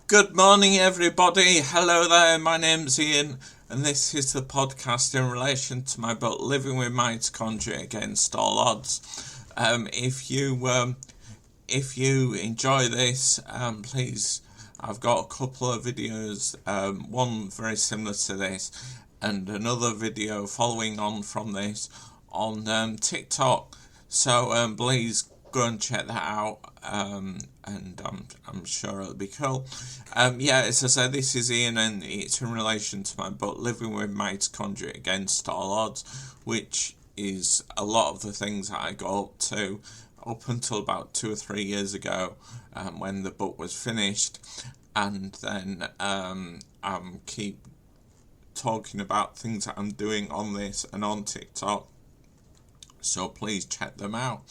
Good morning, everybody. Hello there. My name's Ian, and this is the podcast in relation to my book, Living with Mitochondria Against All Odds. If you enjoy this, please, I've got a couple of videos, one very similar to this, and another video following on from this on TikTok. So please go and check that out, and I'm sure it'll be cool. As I said, this is Ian, and it's in relation to my book, Living with Mitochondria Against All Odds, which is a lot of the things that I got up to up until about 2 or 3 years ago, when the book was finished, and then keep talking about things that I'm doing on this and on TikTok. So please check them out.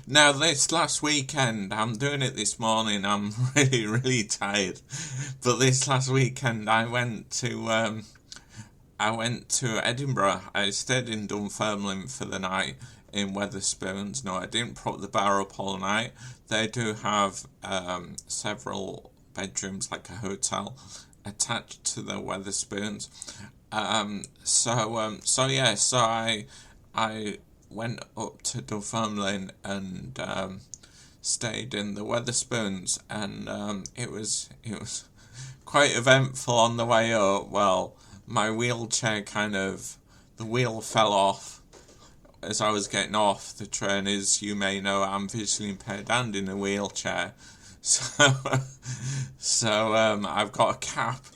Now, this last weekend, I'm doing it this morning, I'm really tired, but this last weekend I went to Edinburgh. I stayed in Dunfermline for the night in Wetherspoons. No, I didn't put the bar up all night. They do have several bedrooms, like a hotel, attached to the Wetherspoons. I went up to Dunfermline and stayed in the Wetherspoons, and it was quite eventful on the way up. Well, my wheelchair the wheel fell off as I was getting off the train. As you may know, I'm visually impaired and in a wheelchair, so I've got a cap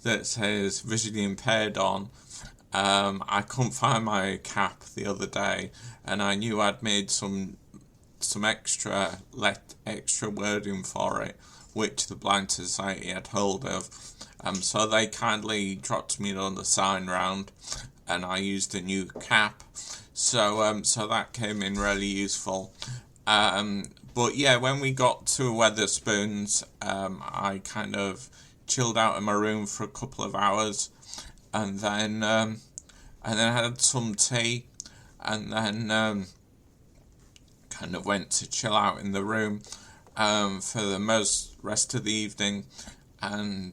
that says visually impaired on. I couldn't find my cap the other day, and I knew I'd made some extra wording for it, which the Blind Society had hold of. So they kindly dropped me another sign round, and I used a new cap. So that came in really useful. But yeah, when we got to Wetherspoons, I kind of chilled out in my room for a couple of hours, and then I had some tea, and then kind of went to chill out in the room for the rest of the evening, and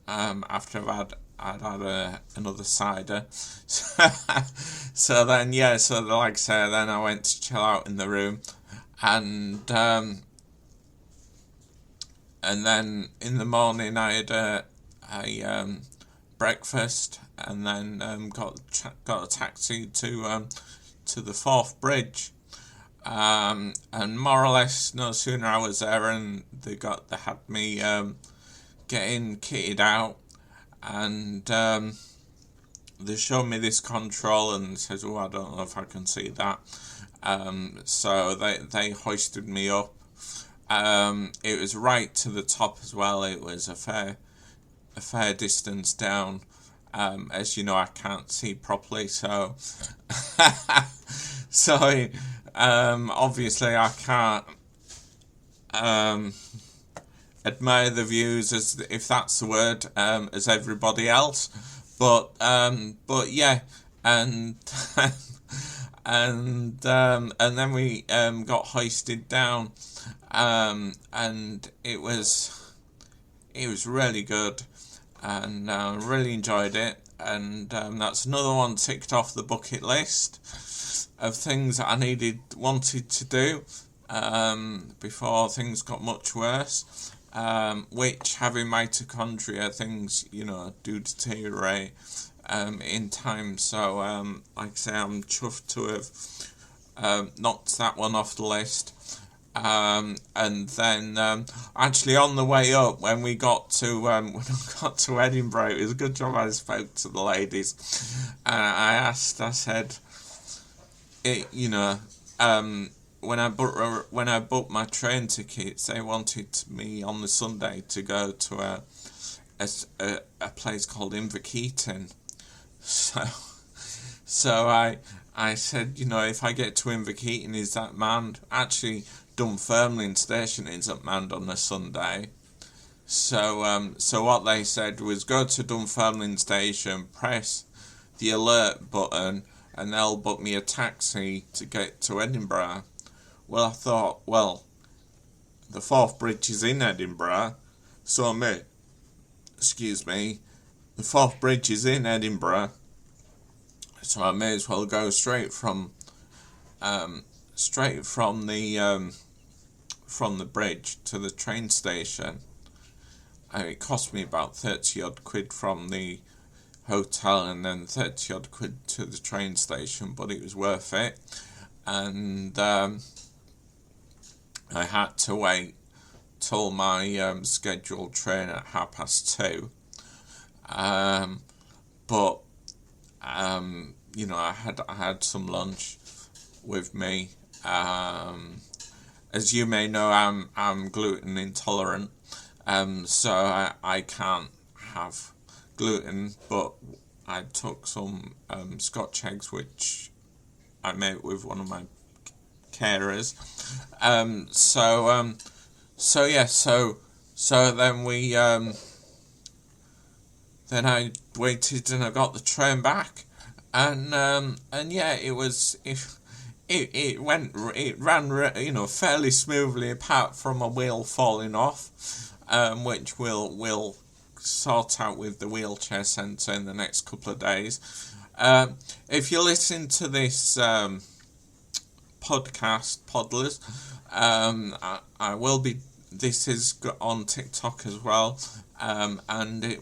after I'd had another cider, so like I say, then I went to chill out in the room, and then in the morning I had a breakfast, and then got a taxi to the Forth Bridge, and more or less no sooner I was there, and they had me getting kitted out, and they showed me this control and says, "Oh, I don't know if I can see that." So they hoisted me up. It was right to the top as well. It was a fair distance down. As you know, I can't see properly, so obviously I can't admire the views, as if that's the word, as everybody else. But yeah, and and then we got hoisted down, and it was really good, and really enjoyed it, and that's another one ticked off the bucket list of things that I wanted to do before things got much worse, which, having mitochondria, things do deteriorate in time. So like I say, I'm chuffed to have knocked that one off the list. And then actually on the way up, when we got to Edinburgh, it was a good job I spoke to the ladies. I said, when I booked my train tickets, they wanted me on the Sunday to go to a place called Inverkeithing. So I said, if I get to Inverkeithing, is that manned? Actually, Dunfermline station isn't manned on a Sunday. So what they said was, go to Dunfermline station, press the alert button, and they'll book me a taxi to get to Edinburgh. Well, I thought, the Forth Bridge is in Edinburgh, so excuse me, the Forth Bridge is in Edinburgh, so I may as well go straight from the bridge to the train station. It cost me about 30 odd quid from the hotel and then 30 odd quid to the train station, but it was worth it. And I had to wait till my scheduled train at 2:30. But you know, I had some lunch with me. As you may know, I'm gluten intolerant, so I can't have gluten. But I took some Scotch eggs, which I made with one of my carers. So then I waited and I got the train back, and yeah, it ran fairly smoothly, apart from a wheel falling off, which we'll sort out with the wheelchair centre in the next couple of days. If you listen to this podcast, Podlers, I will be. This is on TikTok as well, and I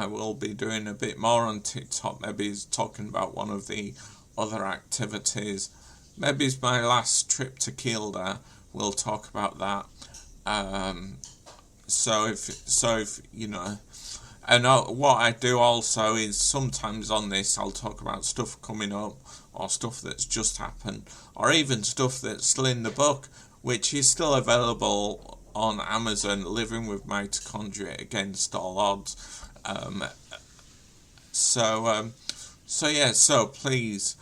will be doing a bit more on TikTok. Maybe it's talking about one of the other activities. Maybe it's my last trip to Kielder. We'll talk about that. So if you know, and what I do also is sometimes on this I'll talk about stuff coming up, or stuff that's just happened, or even stuff that's still in the book, which is still available on Amazon, Living with Mitochondria Against All Odds. So please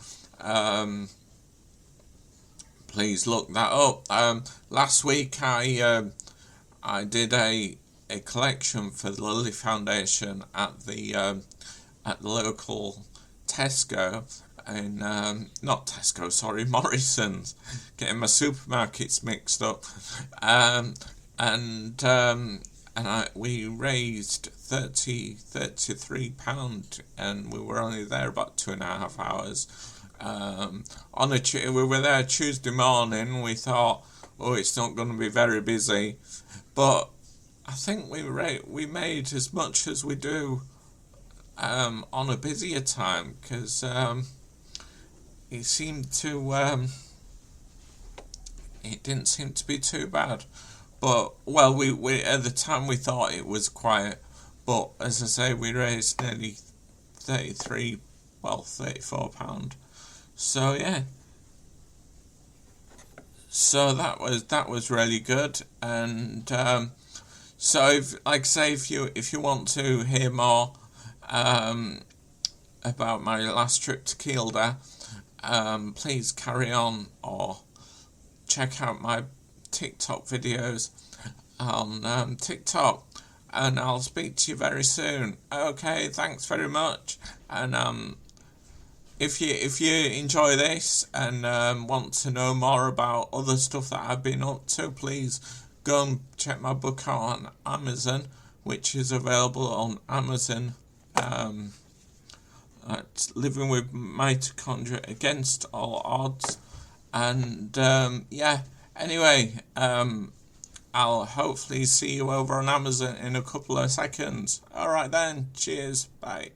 look that up. Last week I did a collection for the Lily Foundation at the local Tesco, in not Tesco, sorry, Morrison's, getting my supermarkets mixed up, we raised £33, and we were only there about 2.5 hours. We were there Tuesday morning. We thought, oh, it's not going to be very busy, but I think we made as much as we do on a busier time, because it seemed to it didn't seem to be too bad. But we at the time we thought it was quiet, but as I say, we raised nearly £34. So yeah, so that was really good. And so if you want to hear more about my last trip to Kielder, please carry on, or check out my TikTok videos on TikTok, and I'll speak to you very soon. Okay, thanks very much. And if you enjoy this and want to know more about other stuff that I've been up to, please go and check my book out on Amazon, which is available on Amazon. It's Living with Mitochondria Against All Odds. And anyway, I'll hopefully see you over on Amazon in a couple of seconds. Alright then, cheers, bye.